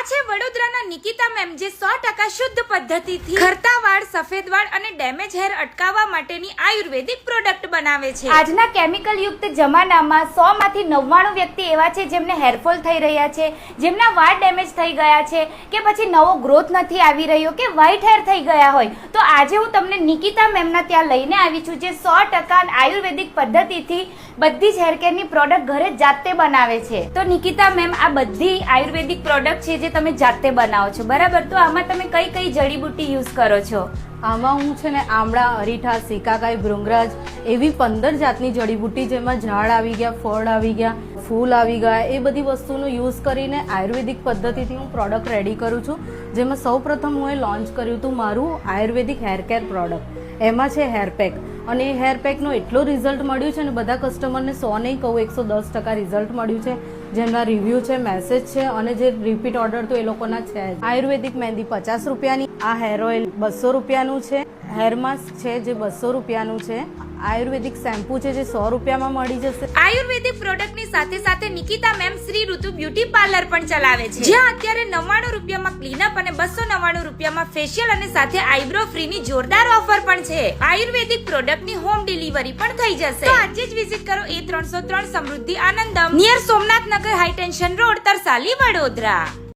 છે વડોદરાના નિકિતા મેમ જે 100% શુદ્ધ પદ્ધતિથી ખરતા વાળ, સફેદ વાળ અને ડેમેજ હેર અટકાવવા માટેની આયુર્વેદિક પ્રોડક્ટ બનાવે છે। આજના કેમિકલ યુક્ત જમાનામાં 100 માંથી 99 વ્યક્તિ એવા છે જેમને હેરફોલ થઈ રહ્યા છે, જેમના વાળ ડેમેજ થઈ ગયા છે કે પછી નવો ગ્રોથ નથી આવી રહ્યો કે વ્હાઇટ હેર થઈ ગયા હોય, તો આજે હું તમને નિકિતા મેમના ત્યાં લઈને આવી છું જે 100% આયુર્વેદિક પદ્ધતિથી બધી જ હેર કેરની પ્રોડક્ટ ઘરે જાતે બનાવે છે। તો નિકિતા મેમ આ બધી આયુર્વેદિક પ્રોડક્ટ છે જે તમે જાતે બનાવો છો, બરાબર? તો આમાં તમે કઈ કઈ જડીબુટ્ટી યુઝ કરો છો? આમાં હું છે ને આમળા, અરીઠા, સિકાકાઈ, ભૃંગરાજ એવી 15 જાતની જડીબુટ્ટી, જેમાં ઝાડ આવી ગયા, ફળ આવી ગયા, ફૂલ આવી ગયા, એ બધી વસ્તુનો યુઝ કરીને આયુર્વેદિક પદ્ધતિથી હું પ્રોડક્ટ રેડી કરું છું। જેમાં સૌપ્રથમ હું એ લોન્ચ કર્યું હતું મારું આયુર્વેદિક હેર કેર પ્રોડક્ટ, એમાં છે હેર પેક, અને એ હેર પેકનો એટલો રિઝલ્ટ મળ્યું છે ને બધા કસ્ટમરને 100 નહીં કહું 110% રિઝલ્ટ મળ્યું છે, જેમના રિવ્યૂ છે, મેસેજ છે, અને જે રિપીટ ઓર્ડર તો એ લોકોના છે। આયુર્વેદિક મહેંદી 50 રૂપિયાની, આ હેર ઓઇલ 200 રૂપિયાનું છે, હેર માસ્ક છે જે 200 રૂપિયાનું છે, આયુર્વેદિક શેમ્પુ છે જે 100 રૂપિયામાં મળી જશે। આયુર્વેદિક પ્રોડક્ટની સાથે સાથે નિકિતા મેમ શ્રી ઋતુ બ્યુટી પાર્લર પણ ચલાવે છે, જ્યાં અત્યારે 99 રૂપિયામાં ક્લીનઅપ અને 299 રૂપિયામાં ફેશિયલ અને સાથે આઈબ્રો ફ્રીની જોરદાર ઓફર પણ છે। આયુર્વેદિક પ્રોડક્ટની હોમ ડિલિવરી પણ થઈ જશે, તો આજે જ વિઝિટ કરો A303 સમૃદ્ધિ આનંદમ નિયર સોમનાથ નગર high tension road, Tarsali, Vadodara.